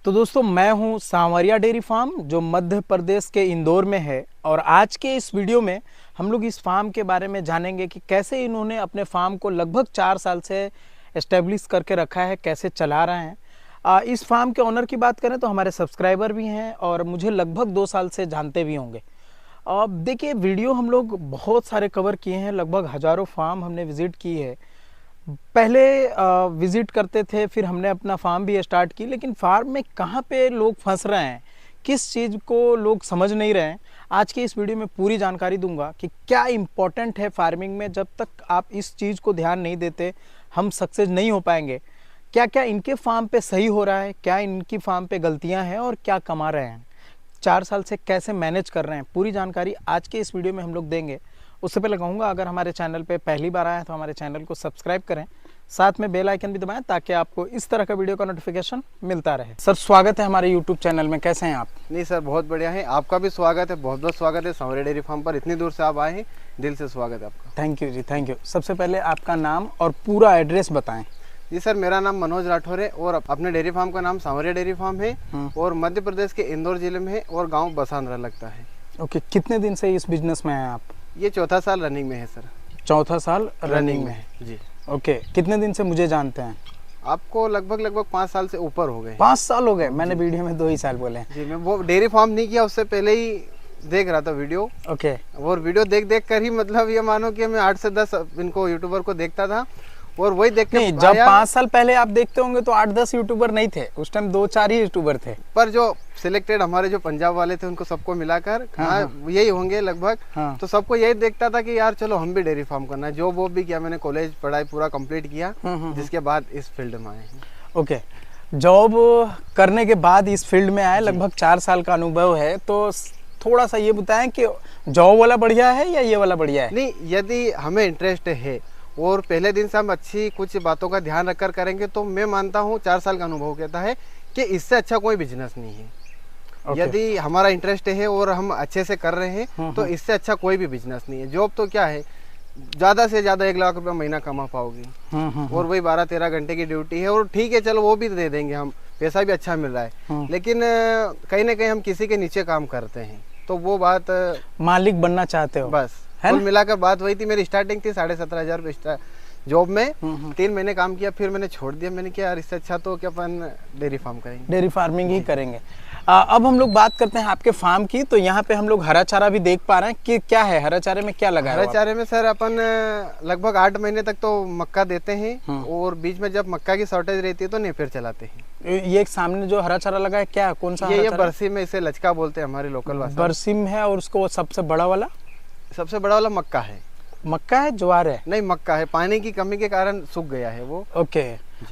तो दोस्तों मैं हूं सांवरिया डेयरी फार्म जो मध्य प्रदेश के इंदौर में है। और आज के इस वीडियो में हम लोग इस फार्म के बारे में जानेंगे कि कैसे इन्होंने अपने फार्म को लगभग 4 साल से एस्टेब्लिश करके रखा है, कैसे चला रहे हैं। इस फार्म के ओनर की बात करें तो हमारे सब्सक्राइबर भी हैं और मुझे लगभग 2 साल से जानते भी होंगे। अब देखिए, वीडियो हम लोग बहुत सारे कवर किए हैं, लगभग हज़ारों फार्म हमने विज़िट की है। पहले विज़िट करते थे, फिर हमने अपना फार्म भी स्टार्ट की, लेकिन फार्म में कहाँ पे लोग फंस रहे हैं, किस चीज़ को लोग समझ नहीं रहे हैं। आज की इस वीडियो में पूरी जानकारी दूंगा कि क्या इम्पोर्टेंट है फार्मिंग में। जब तक आप इस चीज़ को ध्यान नहीं देते हम सक्सेस नहीं हो पाएंगे। क्या क्या इनके फार्म पे सही हो रहा है, क्या इनकी फार्म पे गलतियां हैं और क्या कमा रहे हैं, 4 साल से कैसे मैनेज कर रहे हैं, पूरी जानकारी आज के इस वीडियो में हम लोग देंगे। उससे पहले कहूँगा, अगर हमारे चैनल पे पहली बार आए हैं तो हमारे चैनल को सब्सक्राइब करें, साथ में बेल आइकन भी दबाएं ताकि आपको इस तरह का वीडियो का नोटिफिकेशन मिलता रहे। सर, स्वागत है हमारे यूट्यूब चैनल में, कैसे हैं आप? नहीं सर, बहुत बढ़िया है। आपका भी स्वागत है, बहुत बहुत स्वागत है सांवरिया डेयरी फार्म पर। इतनी दूर से आप आए हैं, दिल से स्वागत है आपका। Thank you ji, thank you. सबसे पहले आपका नाम और पूरा एड्रेस बताएं। जी सर, मेरा नाम मनोज राठौर है और अपने डेयरी फार्म का नाम सांवरिया डेयरी फार्म है और मध्य प्रदेश के इंदौर जिले में है और गाँव बसांद्रा लगता है। ओके, कितने दिन से इस बिजनेस में हैं आप? ये चौथा साल रनिंग में है सर। चौथा साल रनिंग में है जी। ओके, कितने दिन से मुझे जानते हैं? आपको लगभग 5 साल से ऊपर हो गए। 5 साल हो गए? मैंने वीडियो में 2 ही साल बोले हैं। जी, मैं वो डेयरी फार्म नहीं किया, उससे पहले ही देख रहा था वीडियो। ओके। और वीडियो देख कर ही मतलब ये मानो कि मैं 8 से 10 इनको यूट्यूबर को देखता था और वही देख नहीं, जब 5 साल पहले आप देखते होंगे तो 8-10 यूट्यूबर नहीं थे, उस टाइम 2-4 ही यूट्यूबर थे। पर जो सिलेक्टेड हमारे जो पंजाब वाले थे उनको सबको मिलाकर यही होंगे लगभग। तो सबको यही देखता था कि यार चलो हम भी डेयरी फार्म करना है। जो वो भी किया, मैंने कॉलेज पढ़ाई पूरा कंप्लीट किया, जिसके बाद इस फील्ड में आए हैं। ओके, जॉब करने के बाद इस फील्ड में आए, लगभग 4 साल का अनुभव है, तो थोड़ा सा ये बताएं कि जॉब वाला बढ़िया है या ये वाला बढ़िया है? नहीं, यदि हमें इंटरेस्ट है और पहले दिन से हम अच्छी कुछ बातों का ध्यान रखकर करेंगे तो मैं मानता हूँ 4 साल का अनुभव कहता है कि इससे अच्छा कोई बिजनेस नहीं है। यदि हमारा इंटरेस्ट है और हम अच्छे से कर रहे हैं तो इससे अच्छा कोई भी बिजनेस नहीं है। जॉब तो क्या है, ज्यादा से ज्यादा 1 लाख रुपए महीना कमा पाओगी और वही 12-13 घंटे की ड्यूटी है। और ठीक है, चलो वो भी दे देंगे, हम पैसा भी अच्छा मिल रहा है, लेकिन कहीं ना कहीं हम किसी के नीचे काम करते हैं तो वो बात, मालिक बनना चाहते हो बस कुल मिलाकर बात वही थी। मेरी स्टार्टिंग थी 17,500 रुपये जॉब में। 3 महीने काम किया, फिर मैंने छोड़ दिया। मैंने किया यार इससे अच्छा तो क्या अपन डेयरी फार्म करेंगे, डेयरी फार्मिंग ही करेंगे। अब हम लोग बात करते हैं आपके फार्म की। तो यहाँ पे हम लोग हरा चारा भी देख पा रहे हैं कि क्या है हरा चारे में, क्या लगा है? हरा चारे में सर अपन लगभग 8 महीने तक तो मक्का देते हैं और बीच में जब मक्का की शॉर्टेज रहती है तो नेपियर चलाते हैं। ये एक सामने जो हरा चारा लगा है, क्या, कौन सा? ये बरसीम में, इसे लचका बोलते हैं हमारे लोकल भाषा। बरसीम है। और उसको सबसे बड़ा वाला मक्का है। मक्का है, ज्वार है? नहीं, मक्का है। पानी की कमी के कारण सूख गया है वो। ओके,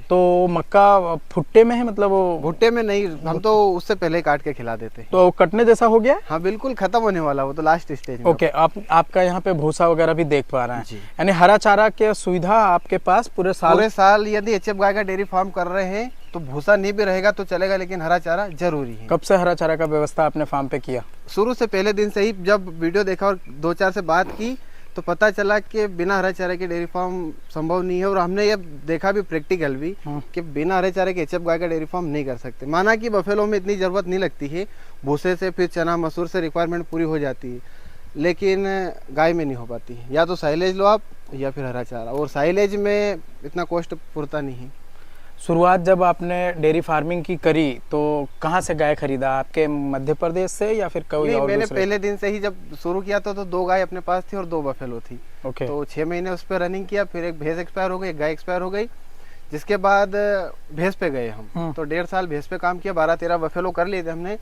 तो मक्का भुट्टे में है, मतलब वो? भुट्टे में नहीं, हम तो उससे पहले काट के खिला देते हैं। तो कटने जैसा हो गया? हाँ बिल्कुल, खत्म होने वाला, वो तो लास्ट स्टेज में। ओके, आपका यहाँ पे भूसा वगैरह भी देख पा रहे हैं, यानी हरा चारा की सुविधा आपके पास पूरे साल। यदि एचएफ गाय का डेयरी फार्म कर रहे हैं तो भूसा नहीं भी रहेगा तो चलेगा, लेकिन हरा चारा जरूरी है। कब से हरा चारा का व्यवस्था आपने फार्म पे किया? शुरू से, पहले दिन से ही। जब वीडियो देखा और 2-4 से बात की तो पता चला कि बिना हरे चारे के डेयरी फार्म संभव नहीं है। और हमने ये देखा भी प्रैक्टिकल भी कि बिना हरे चारे के एचएफ गाय का डेयरी फार्म नहीं कर सकते। माना कि बफेलो में इतनी ज़रूरत नहीं लगती है, भूसे से फिर चना मसूर से रिक्वायरमेंट पूरी हो जाती है, लेकिन गाय में नहीं हो पाती है। या तो साइलेज लो आप या फिर हरा चारा, और साइलेज में इतना कॉस्ट पुरता नहीं है। शुरुआत जब आपने डेयरी फार्मिंग की करी तो कहाँ से गाय खरीदा? आपके मध्य प्रदेश से या फिर कोई और? मैंने पहले दिन से ही जब शुरू किया था तो 2 गाय अपने पास थी और 2 बफेलो थी। तो 6 महीने उस पर रनिंग किया, फिर एक भैंस एक्सपायर हो गई, एक गाय एक्सपायर हो गई, जिसके बाद भैंस पे गए हम। तो 1.5 साल भैंस पे काम किया, 12-13 बफेलो कर लिए थे हमने।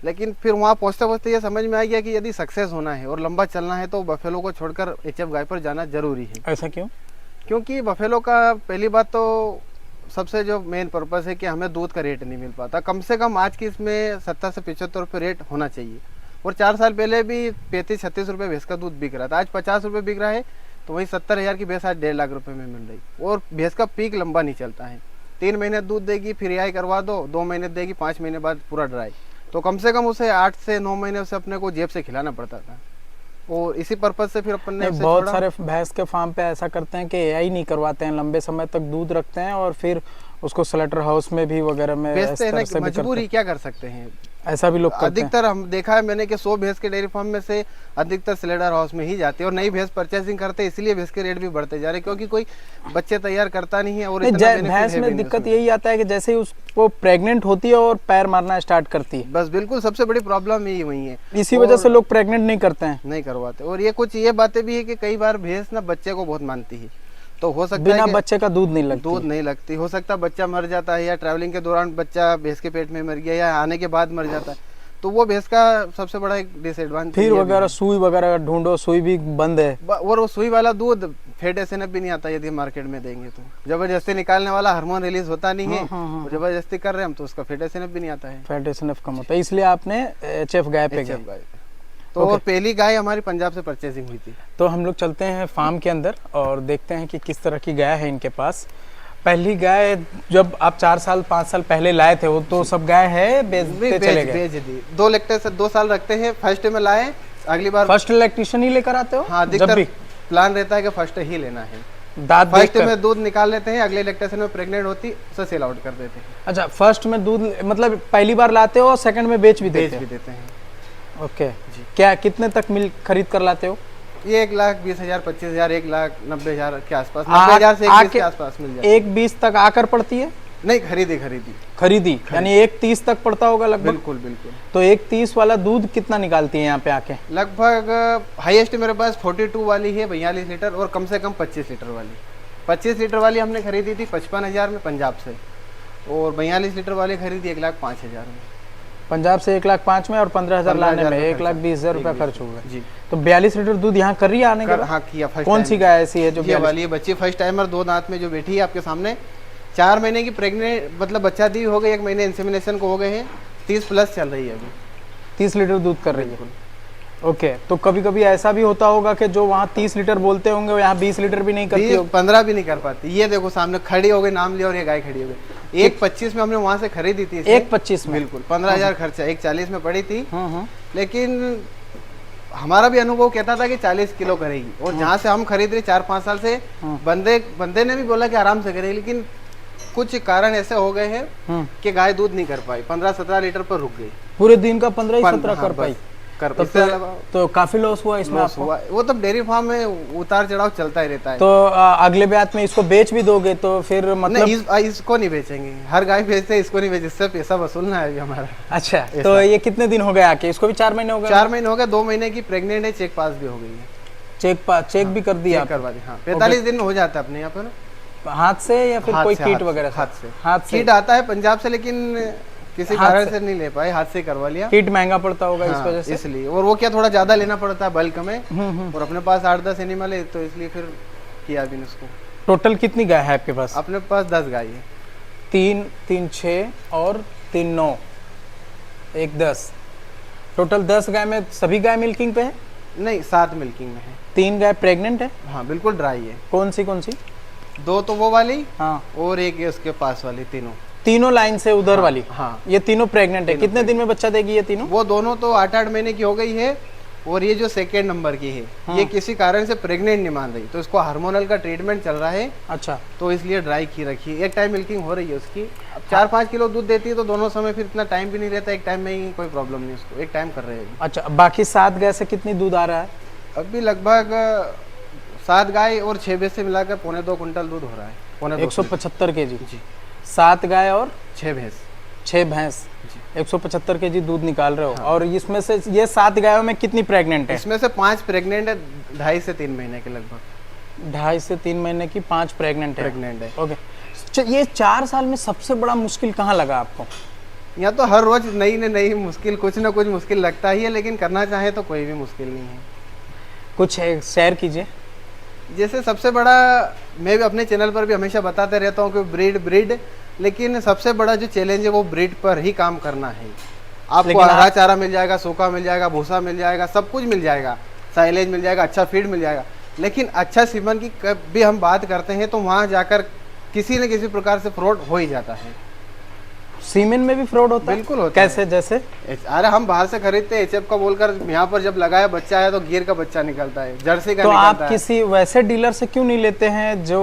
लेकिन फिर वहाँ पहुँचते पहुँचते ये समझ में आ गया कि यदि सक्सेस होना है और लंबा चलना है तो बफेलो को छोड़कर एचएफ गाय पर जाना जरूरी है। ऐसा क्यों? क्योंकि बफेलो का पहली बात तो सबसे जो मेन पर्पस है कि हमें दूध का रेट नहीं मिल पाता। कम से कम आज की इसमें 70 से 75 रुपये रेट होना चाहिए। और 4 साल पहले भी 35-36 रुपये भैंस का दूध बिक रहा था, आज 50 रुपये बिक रहा है। तो वही 70,000 की भैंस आज 1.5 लाख रुपये में मिल रही। और भैंस का पीक लंबा नहीं चलता है, 3 महीने दूध देगी, फिर रिहाई करवा दो, 2 महीने देगी, 5 महीने बाद पूरा ड्राई। तो कम से कम उसे 8 से 9 महीने उसे अपने को जेब से खिलाना पड़ता था। और इसी पर्पज से फिर अपन ने नहीं, उसे बहुत छोड़ा। सारे भैंस के फार्म पे ऐसा करते हैं कि एआई नहीं करवाते हैं, लंबे समय तक दूध रखते हैं और फिर उसको स्लैटर हाउस में भी वगैरह में इस बेचते हैं ना, तरह कि से भी करते मजबूरी क्या कर सकते हैं। हैं। ऐसा भी लोग करते हैं। अधिकतर हम देखा है मैंने कि 100 भैंस के डेयरी फार्म में से अधिकतर स्लेडर हाउस में ही जाते हैं और नई भैंस परचेसिंग करते हैं, इसलिए भैंस के रेट भी बढ़ते जा रहे हैं, क्योंकि कोई बच्चे तैयार करता नहीं है और नहीं, इतना benefit भैंस है भी में नहीं दिक्कत उसमें। यही आता है कि जैसे ही उसको प्रेग्नेंट होती है और पैर मारना स्टार्ट करती है, बस बिल्कुल सबसे बड़ी प्रॉब्लम यही वही है, इसी वजह से लोग प्रेग्नेंट नहीं करते हैं। नहीं करवाते। और ये कुछ ये बातें भी है कि कई बार भैंस ना बच्चे को बहुत मानती है, तो हो सकता बिना है कि बच्चे का दूध नहीं लगती। दूध नहीं लगती, हो सकता है बच्चा मर जाता है या ट्रैवलिंग के दौरान बच्चा भैंस के पेट में मर गया या आने के बाद मर जाता है, तो वो भैंस का सबसे बड़ा एक डिसएडवांटेज। फिर वगैरह सुई वगैरह ढूंढो, सुई भी बंद है। और वो सुई वाला दूध फैट एसएनएफ भी नहीं आता यदि मार्केट में देंगे तो, जबरदस्ती निकालने वाला हार्मोन रिलीज होता नहीं है, हाँ। जबरदस्ती कर रहे हैं हम तो उसका फैट एसएनएफ भी नहीं आता है। फैट एसएनएफ कम होता है, इसलिए आपने एचएफ गाय पे गए। HF गाय। तो और पहली गाय हमारी पंजाब से परचेसिंग हुई थी। तो हम लोग चलते हैं फार्म के अंदर और देखते हैं कि किस तरह की गाय है इनके पास। पहली गाय जब आप 4 साल 5 साल पहले लाए थे, वो तो सब गाय है बेचते चले गए? बेच दी, 2 लेक्टर से 2 साल रखते हैं। फर्स्ट में लाए, अगली बार फर्स्ट इलेक्ट्रिशियन ही लेकर आते हो? हाँ, जब अधिकतर भी प्लान रहता है कि फर्स्ट ही लेना है। दांत फर्स्ट देखकर? में दूध निकाल लेते हैं, अगले इलेक्ट्रेशन में प्रेग्नेंट होती उसे सेल आउट कर देते हैं, अच्छा, फर्स्ट में दूध मतलब पहली बार लाते हो और सेकंड में बेच भी बेच देते भी देते हैं। हो? ओके। क्या कितने तक मिल खरीद कर लाते हो? ये 1,20,000 25,000 1,90,000 के आसपास, आ- 90,000 से 1,20,000 आके- के आसपास मिल जाए। 1,20 तक आकर पड़ती है? नहीं, खरीदी खरीदी यानी 1,30 तक पड़ता होगा लगभग। बिल्कुल बिल्कुल। तो 1,30 वाला दूध कितना निकालती है यहाँ पे आके? लगभग हाईएस्ट मेरे पास 42 वाली है 42 लीटर, और कम से कम 25 लीटर वाली। 25 लीटर वाली हमने खरीदी थी 55,000 में पंजाब से, और 42 लीटर वाली खरीदी 1,05,000 में पंजाब से 1,05,000 में, और 15,000 लाने में 1,20,000 रुपया खर्च हुआ जी। तो 42 लीटर दूध यहाँ कर रही है आने के बाद? हाँ किया। फर्स्ट कौन सी गाय ऐसी है जो ये 42? वाली है बच्ची, फर्स्ट टाइमर, 2 दांत में जो बैठी है आपके सामने, 4 महीने की प्रेग्नेंट, मतलब बच्चा दी हो गई, 1 महीने इंसेमिनेशन को हो गए हैं, 30 प्लस चल रही है अभी। 30 लीटर दूध कर रही है। ओके। तो कभी कभी ऐसा भी होता होगा कि जो वहाँ 30 लीटर बोलते होंगे वो यहाँ 20 लीटर भी नहीं करती होगी? 15 भी नहीं कर पाती। ये देखो सामने खड़ी हो गई, नाम लिया और ये गाय खड़ी हो गई। 1,25 में हमने वहां से खरीदी थी इसे। 1,25 में? बिल्कुल। 15,000 खर्चा, 1,40 में पड़ी थी। लेकिन हमारा भी अनुभव कहता था कि 40 किलो करेगी, और जहाँ से हम खरीद रहे 4-5 साल से, बंदे ने भी बोला कि आराम से करेगी, लेकिन कुछ कारण ऐसे हो गए हैं कि गाय दूध नहीं कर पाई, 15-17 लीटर पर रुक गई। पूरे दिन का 15-17 कर पाई? कर इससे अलावा तो काफी लॉस हुआ इसमें लॉस आपको? हुआ। वो तब डेयरी फार्म में उतार चढ़ाव चलता ही रहता है। तो अगले ब्यात में इसको बेच भी दोगे तो फिर मतलब? नहीं, इसको नहीं बेचेंगे, हर गाय बेचते हैं, इसको नहीं बेचते, इससे पैसा वसूलना है अभी हमारा। अच्छा, तो ये कितने दिन हो गए आके? इसको भी 4 महीने हो गए? 4 महीने हो गए, 2 महीने की प्रेग्नेंट है, चेक पास भी हो गई है। चेक भी कर दिया? चेक करवा दी, हाँ। 45 दिन में हो जाता है अपने यहाँ पर। हाथ से या फिर कोई किट वगैरह? हाथ से किट आता है पंजाब से, लेकिन किसी कारण से नहीं ले पाए, हाथ से करवा लिया। किट महंगा पड़ता होगा इस वजह से? इसलिए, और वो क्या थोड़ा ज्यादा लेना पड़ता है बल्क में, और अपने पास 8-10 एनिमल है, तो इसलिए फिर किया भी उसको। टोटल कितनी गाय है आपके पास? अपने पास 10 गाय है। 3 6 और 3 9, 1 10, टोटल 10 गाय में सभी गाय मिल्किंग पे है? नहीं, 7 मिल्किंग में है। 3 गाय प्रेग्नेंट है? हाँ, बिल्कुल ड्राई है। कौन सी? 2 तो वो वाली, हाँ, और एक है उसके पास वाली, तीनों लाइन से उधर वाली? हाँ। ये तीनों प्रेग्नेंट है? कितने दिन में बच्चा देगी ये तीनों? वो दोनों तो 8-8 महीने की हो गई है, और ये जो सेकेंड नंबर की है, ये किसी कारण से प्रेग्नेंट नहीं मान रही, तो इसको हार्मोनल का ट्रीटमेंट चल रहा है। अच्छा। तो इसलिए ड्राई की रखी है। एक टाइम मिल्किंग हो रही है उसकी, अब 4-5 किलो दूध देती है, तो दोनों समय फिर इतना टाइम भी नहीं रहता, एक टाइम में ही कोई प्रॉब्लम नहीं उसको, एक टाइम कर रहे हैं। अच्छा, बाकी 7 गाय से कितनी दूध आ रहा है? अभी लगभग 7 गाय और 6 भैंस से मिलाकर 1.25 कुंटल दूध हो रहा है। 175 केजी? जी। 7 गाय और 6 भैंस। 6 भैंस, 175 केजी दूध निकाल रहे हो। हाँ। और इसमें से ये 7 गायों में कितनी प्रेग्नेंट है? इसमें से 5 प्रेग्नेंट है, 2.5 से 3 महीने के लगभग। 2.5 से 3 महीने की 5 प्रेग्नेंट है। ओके। ये 4 साल में सबसे बड़ा मुश्किल कहाँ लगा आपको? यहाँ तो हर रोज नई मुश्किल, कुछ ना कुछ मुश्किल लगता ही है, लेकिन करना चाहे तो कोई भी मुश्किल नहीं है। कुछ शेयर कीजिए। जैसे सबसे बड़ा, मैं भी अपने चैनल पर भी हमेशा बताते रहता हूँ कि ब्रीड, लेकिन सबसे बड़ा जो चैलेंज है वो ब्रीड पर ही काम करना है। आपको हरा चारा मिल जाएगा, सूखा मिल जाएगा, भूसा मिल जाएगा, सब कुछ मिल जाएगा, साइलेज मिल जाएगा, अच्छा फीड मिल जाएगा, लेकिन अच्छा सीमन की कभी हम बात करते हैं तो वहाँ जाकर किसी न किसी प्रकार से फ्रॉड हो ही जाता है। सीमेन में भी फ्रॉड होता है? बिल्कुल होता है। कैसे? जैसे अरे हम बाहर से खरीदते हैं HF का बोलकर, यहाँ पर जब लगाया बच्चा आया तो गिर का बच्चा निकलता है, जर्सी का तो निकलता आप है। किसी वैसे डीलर से क्यों नहीं लेते हैं जो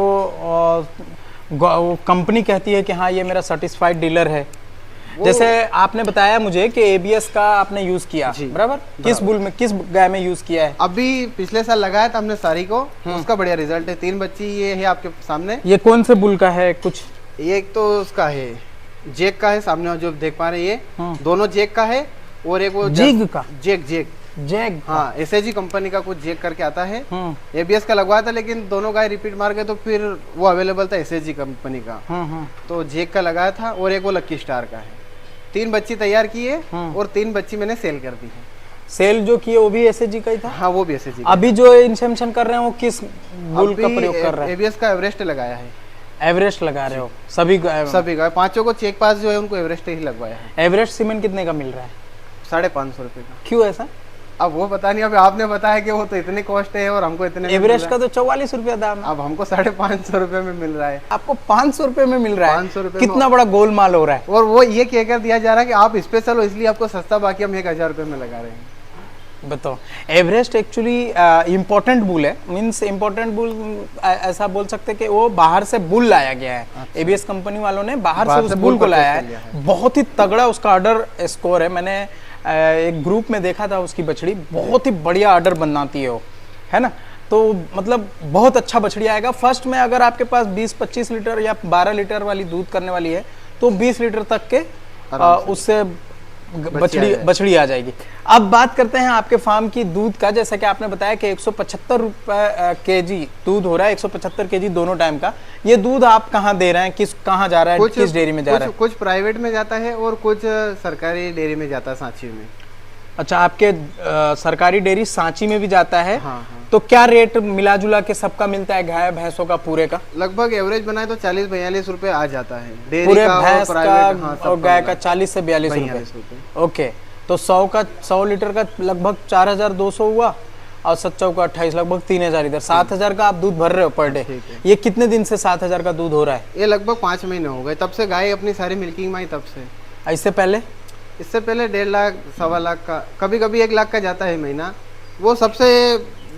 कंपनी कहती है कि हाँ ये मेरा सर्टिफाइड डीलर है? जैसे आपने बताया मुझे कि ABS का आपने यूज किया, जी, बराबर? किस बुल में, किस गाय में यूज किया है? अभी पिछले साल लगाया था हमने सारी को, उसका बढ़िया रिजल्ट है। 3 बच्ची ये है आपके सामने। ये कौन से बुल का है कुछ? ये एक तो उसका है, जेक का है, सामने जो देख पा रहे हैं ये दोनों जेक का है, और एक वो जिग का, जेक जैग, हाँ SAG कंपनी का कुछ जेक करके आता है। ABS का लगवाया था, लेकिन दोनों गाय रिपीट मार गए तो फिर वो अवेलेबल था SAG कंपनी का, तो जेक का लगाया था, और एक वो लक्की स्टार का है। 3 बच्ची तैयार की है, और 3 बच्ची मैंने सेल कर दी है। सेल जो किए वो भी SAG का ही था? हाँ वो भी SAG। अभी जो इंसेमिनेशन कर रहे हैं वो किस बुल का प्रयोग कर रहे हैं? ABS का एवरेस्ट लगाया है। एवरेस्ट लगा रहे हो? सभी गाय पांचों को चेक पास जो है उनको एवरेस्ट ही लगवाया है। एवरेस्ट सीमेंट कितने का मिल रहा है? 550 रुपए का। क्यों ऐसा? अब वो पता नहीं, अभी आपने बताया कि वो तो इतनी कॉस्ट है और हमको इतने में एवरेस्ट मिल का रहा तो 44 रुपया दाम है। है। अब हमको 550 रुपए में मिल रहा है। आपको 500 रुपए में मिल रहा है? 500 रुपए कितना बड़ा गोलमाल हो रहा है। और वो ये कहकर दिया जा रहा है कि आप स्पेशल हो इसलिए आपको सस्ता, बाकी हम 1000 रुपए में लगा रहे हैं। बताओ, एवरेस्ट एक्चुअली इम्पोर्टेंट बुल है, मींस इम्पोर्टेंट बुल ऐसा बोल सकते हैं कि वो बाहर से बुल लाया गया है। अच्छा। ABS कंपनी वालों ने बाहर से उस बुल को लाया है। बहुत ही तगड़ा उसका ऑर्डर स्कोर है। मैंने एक ग्रुप में देखा था, उसकी बछड़ी बहुत ही बढ़िया ऑर्डर बनाती है वो, है ना? तो मतलब बहुत अच्छा बछड़ी आएगा। फर्स्ट में अगर आपके पास 20-25 लीटर या 12 लीटर वाली दूध करने वाली है तो 20 लीटर तक के उससे बछड़ी आ जाएगी। अब बात करते हैं आपके फार्म की दूध का। जैसा कि आपने बताया कि 175 रुपए केजी दूध हो रहा है, 175 केजी दोनों टाइम का। ये दूध आप कहाँ दे रहे हैं, कहाँ जा रहा है, किस डेयरी में जा रहा है? कुछ प्राइवेट में जाता है और कुछ सरकारी डेयरी में जाता है, सांची में। अच्छा, आपके सरकारी डेयरी सांची में भी जाता है? हाँ, हाँ। तो क्या रेट मिला जुला के सबका मिलता है, गाय भैंसों का पूरे का? लगभग एवरेज बनाए तो 40-42 रुपए आ जाता है, पूरे भैंस का और गाय का 40 से 42 रुपए। ओके, तो 100 लीटर का लगभग 4200 हुआ, और 7 का 28, लगभग 3000 इधर, 7000 का आप दूध भर रहे हो पर डे। ये कितने दिन से 7000 का दूध हो रहा है? ये लगभग 5 महीने हो गए, तब से गाय अपनी सारी मिल्किंग में आई तब से। इससे पहले? इससे पहले 1.5 लाख 1.25 लाख का, कभी कभी 1 लाख का जाता है महीना। वो सबसे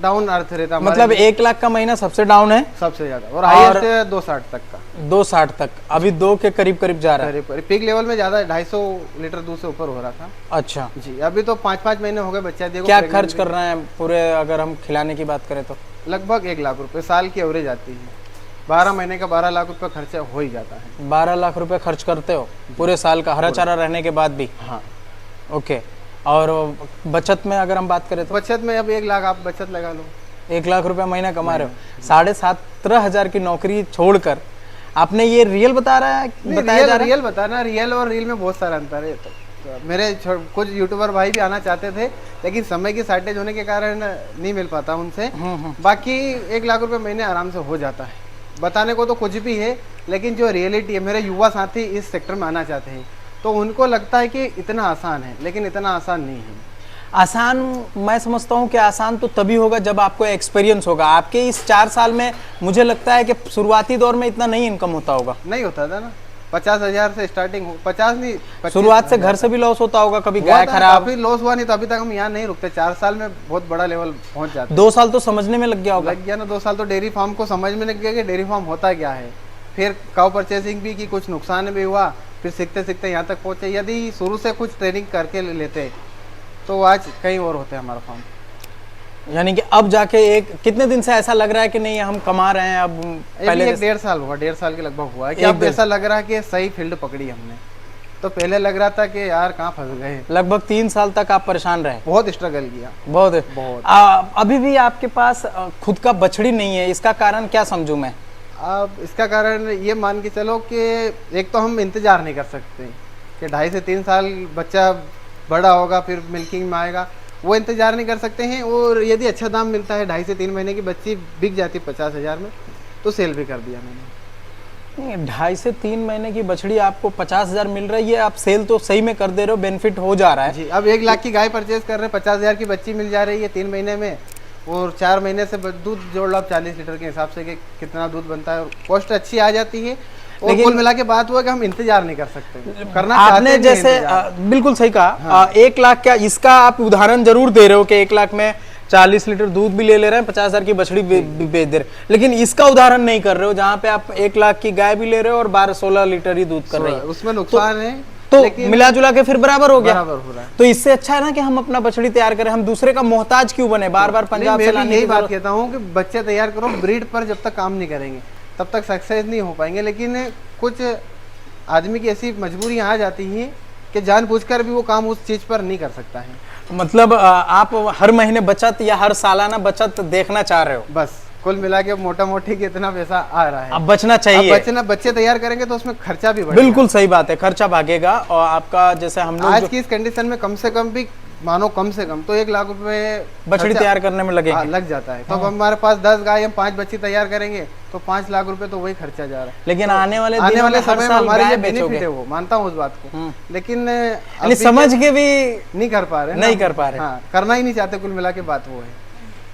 डाउन अर्थ रहता है। मतलब 1 लाख का महीना सबसे डाउन है, सबसे ज्यादा, और हाईएस्ट 260 तक का। 260 तक, अभी 2 के करीब करीब जा रहा है। पीक लेवल में ज्यादा 250 लीटर दूध से ऊपर हो रहा था। अच्छा जी, अभी तो 5-5 महीने हो गए बच्चा। देखो क्या खर्च कर रहे हैं पूरे, अगर हम खिलाने की बात करें तो? लगभग 1 लाख रुपए साल की एवरेज आती है। 12 महीने का 12 लाख रुपए खर्चा हो ही जाता है। 12 लाख रुपए खर्च करते हो पूरे साल का, हरा चारा रहने के बाद भी? हाँ। ओके, और बचत में अगर हम बात करें तो? बचत में अब 1 लाख आप बचत लगा लो। 1 लाख रुपया महीना कमा रहे हो। 17,500 की नौकरी छोड़कर आपने ये रियल बता रहा है, बताया जा रहा है? रियल बताना, रियल और रील में बहुत सारा अंतर है। तो मेरे कुछ यूट्यूबर भाई भी आना चाहते थे, लेकिन समय की शॉर्टेज होने के कारण नहीं मिल पाता उनसे। बाकी 1 लाख रुपए महीने आराम से हो जाता है। बताने को तो कुछ भी है, लेकिन जो रियलिटी है, मेरे युवा साथी इस सेक्टर में आना चाहते हैं तो उनको लगता है कि इतना आसान है, लेकिन इतना आसान नहीं है। आसान, मैं समझता हूँ कि आसान तो तभी होगा जब आपको एक्सपीरियंस होगा। आपके इस 4 साल में मुझे लगता है कि शुरुआती दौर में इतना नहीं इनकम होता होगा। नहीं होता था ना, 50,000 से स्टार्टिंग हो, 50 नहीं, शुरुआत से घर से भी लॉस होता होगा, कभी गाय खराब, काफी लॉस हुआ, नहीं तो अभी तक हम यहाँ नहीं रुकते। 4 साल में बहुत बड़ा लेवल पहुंच जाता है। 2 साल तो समझने में लग गया होगा। लग गया ना, 2 साल तो डेयरी फार्म को समझ में लग गया कि डेयरी फार्म होता क्या है। फिर काउ परचेसिंग भी की, कुछ नुकसान भी हुआ, फिर सीखते सीखते यहाँ तक पहुंचे। यदि शुरू से कुछ ट्रेनिंग करके लेते तो आज कहीं और होते हमारा फार्म। यानी कि अब जाके कितने दिन से ऐसा लग रहा है कि नहीं हम कमा रहे हैं? अब पहले 1.5 साल हुआ, 1.5 साल के लगभग हुआ है कि अब ऐसा लग रहा है कि सही फील्ड पकड़ी हमने। तो पहले लग रहा था कि यार कहाँ फंस गए। लगभग 3 साल तक आप परेशान रहे? बहुत स्ट्रगल किया, बहुत। अभी भी आपके पास खुद का बछड़ी नहीं है, इसका कारण क्या समझूं मैं? अब इसका कारण ये मान के चलो कि एक तो हम इंतजार नहीं कर सकते कि 2.5 से 3 साल बच्चा बड़ा होगा फिर मिल्किंग में आएगा, वो इंतजार नहीं कर सकते हैं। और यदि अच्छा दाम मिलता है, 2.5 से 3 महीने की बच्ची बिक जाती 50,000 में, तो सेल भी कर दिया मैंने। 2.5 से 3 महीने की बछड़ी आपको 50,000 मिल रही है, आप सेल तो सही में कर दे रहे हो, बेनिफिट हो जा रहा है जी। अब 1 लाख की गाय परचेज कर रहे हैं, 50,000 की बच्ची मिल जा रही है 3 महीने में, और 4 महीने से दूध जोड़ लो आप 40 लीटर के हिसाब से कि कितना दूध बनता है, और कॉस्ट अच्छी आ जाती है। और कुल मिला के बात हुआ कि हम इंतजार नहीं कर सकते, करना आपने चाहते जैसे नहीं इंतजार। बिल्कुल सही कहा। 1 लाख क्या, इसका आप उदाहरण जरूर दे रहे हो कि 1 लाख में 40 लीटर दूध भी ले ले रहे हैं, 50,000 की बछड़ी भी बेच दे रहे हैं, लेकिन इसका उदाहरण नहीं कर रहे हो जहाँ पे आप 1 लाख की गाय भी ले रहे हो और 12-16 लीटर ही दूध कर रही है, उसमें नुकसान है तो लेकिन मिला जुला के फिर बराबर हो गया। बराबर हो रहा है। तो इससे अच्छा है ना कि हम अपना बछड़ी तैयार करें, हम दूसरे का मोहताज क्यों बने, बार बार पंजाब से मैं भी लाने यही की बात जरूरत। कहता हूँ कि बच्चे तैयार करो, ब्रीड पर जब तक काम नहीं करेंगे तब तक सक्सेस नहीं हो पाएंगे। लेकिन कुछ आदमी की ऐसी मजबूरियाँ आ जाती हैं कि जानबूझकर भी वो काम उस चीज़ पर नहीं कर सकता है। मतलब आप हर महीने बचत या हर सालाना बचत देखना चाह रहे हो, बस कुल मिला के मोटा मोटी कितना पैसा आ रहा है, अब बचना चाहिए। बच्चे तैयार करेंगे तो उसमें खर्चा भी बढ़ेगा। बिल्कुल सही बात है, खर्चा भागेगा। और आपका जैसे हम लोग आज की इस कंडीशन में कम से कम भी मानो कम से कम तो 1 लाख रुपए बछड़ी तैयार करने में लगेगा, लग जाता है। तो अब हमारे पास 10 गाय, हम 5 बच्ची तैयार करेंगे तो 5 लाख रुपए तो वही खर्चा जा रहा है। लेकिन आने वाले समय में हमारे लिए बेनिफिट बेनिफिट है, वो मानता हूँ उस बात को, लेकिन यानी समझ के भी नहीं कर पा रहे, नहीं कर पा रहे, हाँ, करना ही नहीं चाहते। कुल मिला के बात वो है।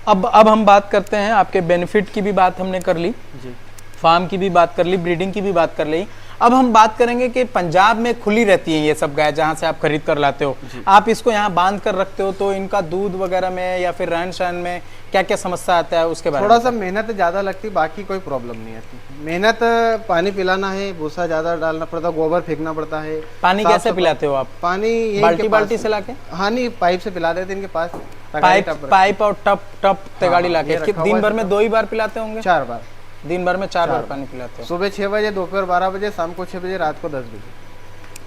अब हम बात करते हैं, आपके बेनिफिट की भी बात हमने कर ली जी, फार्म की भी बात कर ली, ब्रीडिंग की भी बात कर ली। अब हम बात करेंगे कि पंजाब में खुली रहती है ये सब गाय जहाँ से आप खरीद कर लाते हो, आप इसको यहाँ बांध कर रखते हो, तो इनका दूध वगैरह में या फिर रहन सहन में क्या क्या समस्या आता है उसके बारे में? थोड़ा सा मेहनत ज़्यादा लगती, बाकी कोई प्रॉब्लम नहीं आती। मेहनत, पानी पिलाना है, भूसा ज़्यादा डालना पड़ता, गोबर फेंकना पड़ता है। पानी कैसे पिलाते हो आप? पानी बाल्टी से लाके? हाँ नहीं, पाइप से पिला देते इनके पास, पाइप और टप तगाड़ी लाके। ये रखा हुआ दिन भर है। में 2 ही बार पिलाते होंगे? 4 बार, दिन भर में 4 बार पानी पिलाते हो? सुबह 6 बजे, दोपहर 12 बजे, शाम को 6 बजे, रात को 10 बजे।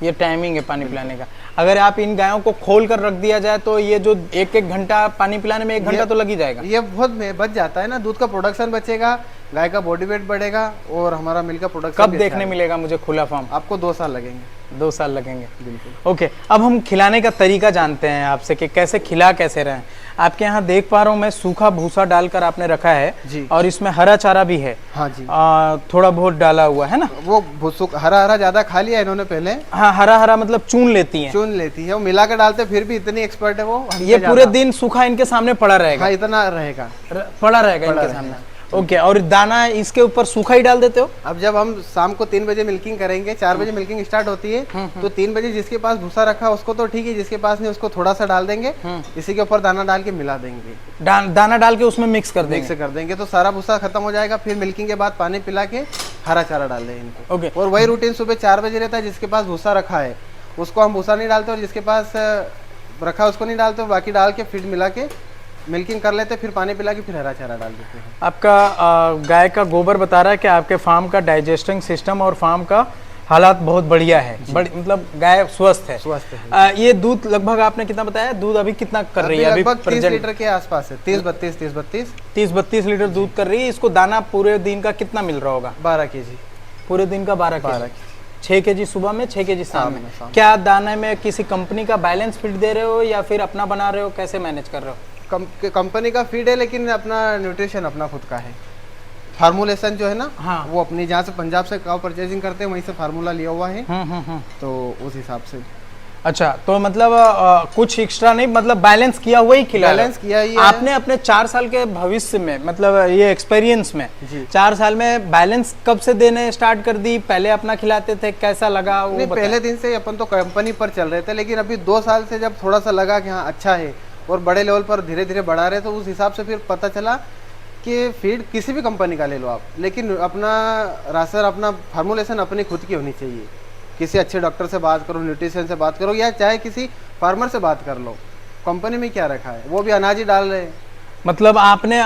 ये टाइमिंग है पानी पिलाने का। अगर आप इन गायों को खोल कर रख दिया जाए तो ये जो 1-1 घंटा पानी पिलाने में 1 घंटा तो लग ही जाएगा। ये बहुत बच जाता है ना, दूध का प्रोडक्शन बचेगा, गाय का बॉडी वेट बढ़ेगा और हमारा मिल्क का प्रोडक्शन कब देखने मिलेगा मुझे खुला फार्म? आपको 2 साल लगेंगे। 2 साल लगेंगे, बिल्कुल। ओके। अब हम खिलाने का तरीका जानते हैं आपसे कि कैसे खिला कैसे रहे। आपके यहाँ देख पा रहा हूँ मैं, सूखा भूसा डालकर आपने रखा है जी, और इसमें हरा चारा भी है। हाँ जी, थोड़ा बहुत डाला हुआ है ना? वो हरा हरा ज्यादा खा लिया इन्होंने पहले। हाँ, हरा हरा मतलब चून लेती है, चुन लेती है, वो मिला कर डालते, फिर भी इतनी एक्सपर्ट है वो। ये पूरे दिन सूखा इनके सामने पड़ा रहेगा? हाँ, इतना रहेगा, पड़ा रहेगा इनके सामने, ओके। और दाना इसके ऊपर सूखा ही डाल देते हो? अब जब हम शाम को 3 बजे मिल्किंग करेंगे, 4 बजे मिल्किंग स्टार्ट होती है, तो 3 बजे जिसके पास भूसा रखा उसको तो ठीक है, जिसके पास नहीं उसको थोड़ा सा डाल देंगे, इसी के ऊपर दाना डाल के मिला देंगे, दाना डाल के उसमें मिक्स कर देंगे तो सारा भूसा खत्म हो जाएगा। फिर मिल्किंग के बाद पानी पिला के हरा चारा डाल देंगे इनको, ओके। और वही रूटीन सुबह 4 बजे रहता है। जिसके पास भूसा रखा है उसको हम भूसा नहीं डालते, और जिसके पास रखा उसको नहीं डालते, बाकी डाल के फीड मिला के मिल्किंग कर लेते, फिर पानी पिला के फिर हरा चारा डाल देते हैं। आपका गाय का गोबर बता रहा है कि आपके फार्म का डाइजेस्टिंग सिस्टम और फार्म का हालात बहुत बढ़िया है, मतलब गाय स्वस्थ है। ये दूध लगभग आपने कितना बताया, दूध अभी कितना कर रही है? अभी 30 लीटर के आसपास है, 30-32 लीटर दूध कर रही है। इसको दाना पूरे दिन का कितना मिल रहा होगा? 12 केजी पूरे दिन का 12 केजी। 6 केजी सुबह में, 6 केजी शाम में। शाम। क्या दाने में किसी कंपनी का बैलेंस फीड दे रहे हो या फिर अपना बना रहे हो, कैसे मैनेज कर रहे हो? कंपनी का फीड है, लेकिन अपना न्यूट्रिशन अपना खुद का है। फार्मूलेशन जो है ना, हाँ, वो अपनी जहाँ से पंजाब से काउ परचेजिंग करते हैं वहीं से फार्मूला लिया हुआ है, तो उस हिसाब से। अच्छा, तो मतलब कुछ एक्स्ट्रा नहीं, मतलब बैलेंस किया हुआ ही खिला? बैलेंस किया ही है। आपने अपने 4 साल के भविष्य में, मतलब ये एक्सपीरियंस में जी, 4 साल में बैलेंस कब से देने स्टार्ट कर दी? पहले अपना खिलाते थे, कैसा लगा वो? पहले दिन से अपन तो कंपनी पर चल रहे थे, लेकिन अभी 2 साल से जब थोड़ा सा लगा कि हाँ अच्छा है और बड़े लेवल पर धीरे धीरे बढ़ा रहे, तो उस हिसाब से फिर पता चला कि फीड किसी भी कंपनी का ले लो आप, लेकिन अपना राशन, अपना फार्मूलेशन अपनी खुद की होनी चाहिए। किसी अच्छे डॉक्टर से बात करो, न्यूट्रिशन से बात करो, या चाहे किसी फार्मर से बात कर लो। कंपनी में क्या रखा है, वो भी अनाज ही डाल रहे हैं। मतलब आपने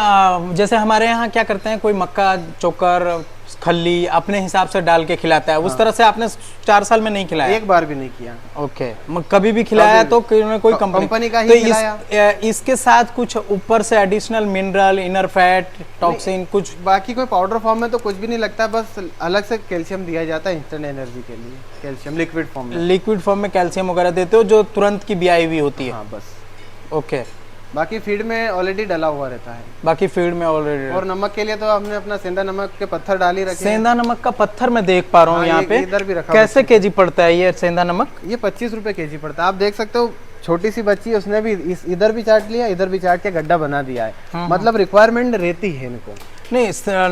जैसे हमारे यहाँ क्या करते हैं, कोई मक्का, चोकर, खल्ली अपने हिसाब से डाल के खिलाता है, उस तरह से आपने 4 साल में नहीं खिलाया? एक बार भी नहीं किया। ओके। कभी भी खिलाया तो कोई कंपनी का ही तो खिलाया। इसके साथ कुछ ऊपर से additional mineral, inner fat, toxin कुछ? बाकी कोई पाउडर फॉर्म में तो कुछ भी नहीं लगता, बस अलग से कैल्शियम दिया जाता है इंस्टेंट एनर्जी के लिए। कैल्शियम लिक्विड फॉर्म में, लिक्विड फॉर्म में कैल्शियम वगैरह देते हो जो तुरंत की ब्याई हुई होती है? हाँ, बस। ओके। बाकी फीड में ऑलरेडी डला हुआ रहता है। बाकी फीड में ऑलरेडी। और नमक के लिए तो हमने अपना सेंधा नमक के पत्थर डाल ही रखे। सेंधा नमक का पत्थर मैं देख पा रहा हूँ यहाँ पे, इधर भी रखा। कैसे केजी पड़ता है ये सेंधा नमक? ये 25 रुपए केजी पड़ता है। आप देख सकते हो, छोटी सी बच्ची उसने भी इधर भी चाट लिया, इधर भी चाट के गड्ढा बना दिया है। मतलब रिक्वायरमेंट रहती है इनको। नहीं,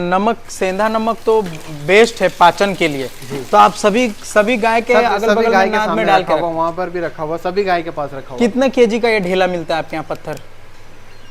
नमक, सेंधा नमक तो बेस्ट है पाचन के लिए। तो आप सभी गाय के अगल बगल में नाद में डाल के वहाँ पर भी रखा हुआ, सभी गाय के पास रखा हुआ। कितने केजी का ये ढेला मिलता है आपके यहाँ पत्थर?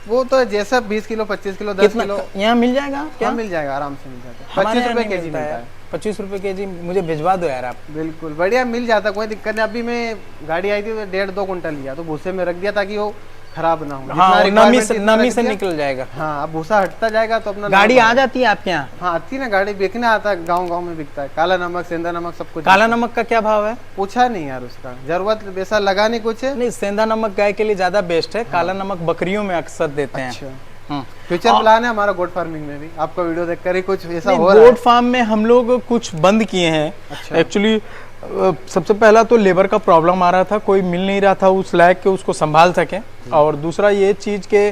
वो तो जैसा 20 किलो 25 किलो 10 किलो यहाँ मिल जाएगा क्या? मिल जाएगा, आराम से मिल जाता है। 25 रुपए केजी मिलता है। 25 रुपए केजी मुझे भिजवा दो यार आप। बिल्कुल बढ़िया मिल जाता, कोई दिक्कत नहीं। अभी मैं गाड़ी आई थी तो 1.5-2 कुंटल लिया, तो भूसे में रख दिया ताकि वो खराब ना हो। हाँ, नमी से निकल जाएगा। हाँ, अब भूसा हटता जाएगा तो अपना गाड़ी आ जाती है आपके यहाँ? हाँ आती है ना, गाड़ी बेचने आता है, गाँव में बिकता है। काला नमक, सेंधा नमक सब कुछ। काला नमक का क्या भाव है? पूछा नहीं यार, उसका जरूरत वैसा लगा नहीं कुछ। नहीं, सेंधा नमक गाय के लिए ज्यादा बेस्ट है। काला नमक बकरियों में अक्सर देते हैं। फ्यूचर प्लान है हमारा गोट फार्मिंग में भी, आपका वीडियो देखकर ही कुछ ऐसा हो रहा है। गोट फार्म में हम लोग कुछ बंद किए हैं एक्चुअली। सबसे पहला तो लेबर का प्रॉब्लम आ रहा था, कोई मिल नहीं रहा था उस लायक के उसको संभाल सके, और दूसरा ये चीज़ के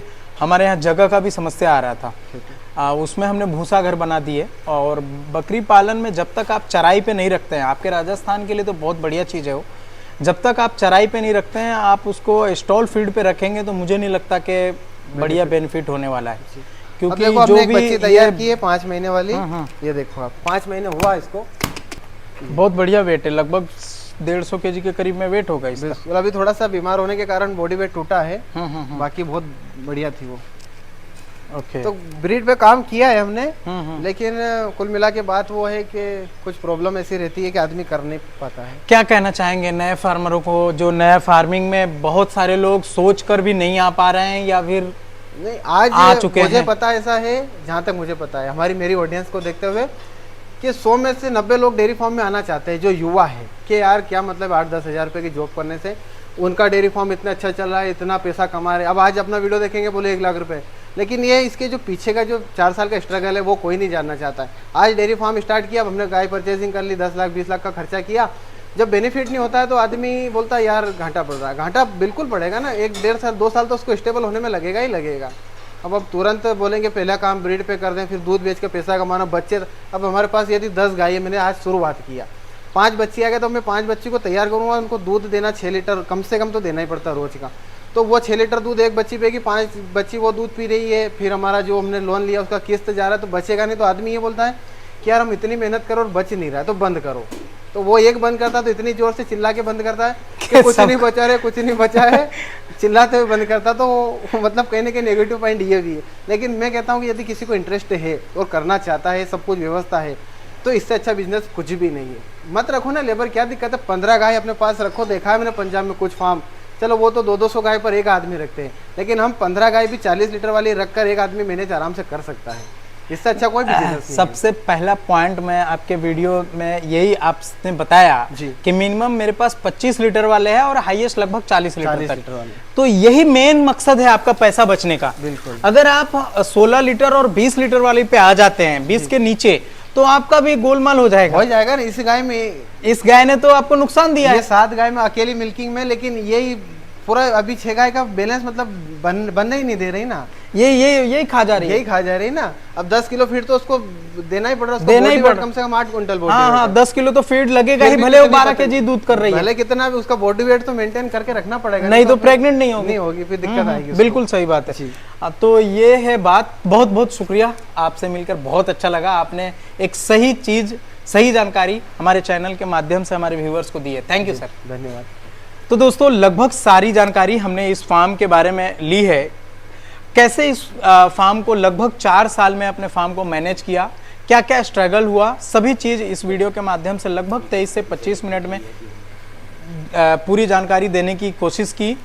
हमारे यहाँ जगह का भी समस्या आ रहा था। उसमें हमने भूसा घर बना दिए। और बकरी पालन में जब तक आप चराई पे नहीं रखते हैं, आपके राजस्थान के लिए तो बहुत बढ़िया चीज़ है वो, जब तक आप चराई पे नहीं रखते हैं, आप उसको स्टॉल फीड पे रखेंगे तो मुझे नहीं लगता कि बढ़िया बेनिफिट होने वाला है। क्योंकि जो भी बच्ची तैयार की है 5 महीने वाली, ये देखो आप 5 महीने हुआ इसको, बहुत बढ़िया वेट है, लगभग 150 केजी के करीब में वेट होगा इसका। अभी थोड़ा सा बीमार होने के कारण बॉडी वेट टूटा है, बाकी बहुत बढ़िया थी वो। ओके। तो ब्रीड पे काम किया है हमने, लेकिन कुल मिला के बात वो है कि कुछ प्रॉब्लम ऐसी रहती है कि आदमी कर नहीं पाता है। क्या कहना चाहेंगे नए फार्मरों को, जो नया फार्मिंग में बहुत सारे लोग सोच कर भी नहीं आ पा रहे हैं या फिर नहीं आज आ चुके मुझे पता ऐसा है, जहाँ तक मुझे पता है मेरी ऑडियंस को देखते हुए, कि 100 में से 90 लोग डेयरी फार्म में आना चाहते हैं, जो युवा है, कि यार क्या मतलब 8-10 हज़ार रुपये की जॉब करने से उनका डेयरी फार्म इतना अच्छा चल रहा है, इतना पैसा कमा रहे। अब आज अपना वीडियो देखेंगे बोले 1 लाख रुपए, लेकिन ये इसके जो पीछे का जो 4 साल का स्ट्रगल है वो कोई नहीं जानना चाहता है। आज डेयरी फार्म स्टार्ट किया, अब हमने गाय परचेजिंग कर ली, 10 लाख 20 लाख का खर्चा किया, जब बेनिफिट नहीं होता है तो आदमी बोलता है यार घाटा पड़ रहा है। घाटा बिल्कुल पड़ेगा ना, 1-1.5 साल 2 साल तो उसको स्टेबल होने में लगेगा ही लगेगा। अब तुरंत बोलेंगे पहला काम ब्रीड पे कर दें, फिर दूध बेच के पैसा कमाना, बच्चे। अब हमारे पास यदि 10 गाय है, मैंने आज शुरुआत किया, 5 बच्चे आ गए तो मैं 5 बच्ची को तैयार करूँगा, उनको दूध देना 6 लीटर कम से कम तो देना ही पड़ता है रोज का। तो वो 6 लीटर दूध एक बच्ची पेगी, 5 बच्ची वो दूध पी रही है, फिर हमारा जो हमने लोन लिया उसका किस्त जा रहा है, तो बचेगा नहीं। तो आदमी ये बोलता है कि यार हम इतनी मेहनत करो और बच नहीं रहा है तो बंद करो। तो वो एक बंद करता है तो इतनी जोर से चिल्ला के बंद करता है कि कुछ नहीं बचा है, कुछ नहीं बचा है, चिल्लाते हुए बंद करता। तो मतलब कहीं ना कहीं नेगेटिव पॉइंट ये भी है। लेकिन मैं कहता हूँ कि यदि किसी को इंटरेस्ट है और करना चाहता है, सब कुछ व्यवस्था है, तो इससे अच्छा बिजनेस कुछ भी नहीं है। मत रखो ना लेबर, क्या दिक्कत है, 15 गाय अपने पास रखो। देखा है मैंने पंजाब में कुछ फार्म, चलो वो तो 200-200 गाय पर एक आदमी रखते हैं, लेकिन हम 15 गाय भी 40 लीटर वाली रखकर एक आदमी मैनेज आराम से कर सकता है। इससे अच्छा कोई बिजनेस नहीं। सबसे पहला पॉइंट मैं आपके वीडियो में यही आपने बताया कि मिनिमम मेरे पास 25 लीटर वाले हैं और हाईएस्ट लगभग 40 लीटर वाले। तो यही मेन मकसद है आपका पैसा बचने का। बिल्कुल। अगर आप 16 लीटर और 20 लीटर वाली पे आ जाते हैं, 20 के नीचे, तो आपका भी गोलमाल हो जाएगा ना। इस गाय ने तो आपको नुकसान दिया है। 7 गाय में अकेली मिल्किंग में, लेकिन यही पूरा अभी 6 गाय का बैलेंस मतलब बनने ही नहीं दे रही ना, यही खा जा रही है ना। अब 10 किलो फीड तो उसको देना ही पड़ रहा है, कम से कम 8 क्विंटल बॉडी। हाँ, 10 किलो तो फीड लगेगा ही, भले वो 12 केजी दूध कर रही है, भले कितना भी उसका बॉडी वेट तो मेंटेन करके रखना पड़ेगा, नहीं तो प्रेग्नेंट नहीं होगी, फिर दिक्कत आएगी। बिल्कुल सही बात है। तो ये है बात। बहुत बहुत शुक्रिया, आपसे मिलकर बहुत अच्छा लगा। आपने एक सही चीज, सही जानकारी हमारे चैनल के माध्यम से हमारे व्यूअर्स को दी है। थैंक यू सर, धन्यवाद। तो दोस्तों लगभग सारी जानकारी हमने इस फार्म के बारे में ली है। कैसे इस फार्म को लगभग 4 साल में अपने फार्म को मैनेज किया, क्या क्या स्ट्रगल हुआ, सभी चीज़ इस वीडियो के माध्यम से लगभग 23 से 25 मिनट में पूरी जानकारी देने की कोशिश की।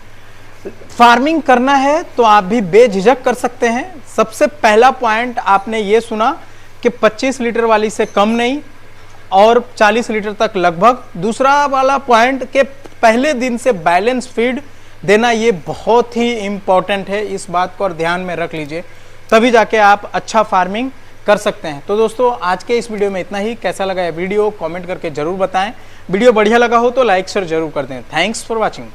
फार्मिंग करना है तो आप भी बेझिझक कर सकते हैं। सबसे पहला पॉइंट आपने ये सुना कि 25 लीटर वाली से कम नहीं और 40 लीटर तक लगभग। दूसरा वाला पॉइंट के पहले दिन से बैलेंस फीड देना, ये बहुत ही इम्पॉर्टेंट है। इस बात को और ध्यान में रख लीजिए, तभी जाके आप अच्छा फार्मिंग कर सकते हैं। तो दोस्तों आज के इस वीडियो में इतना ही। कैसा लगा ये वीडियो कमेंट करके जरूर बताएं। वीडियो बढ़िया लगा हो तो लाइक शेयर जरूर कर दें। Thanks for watching.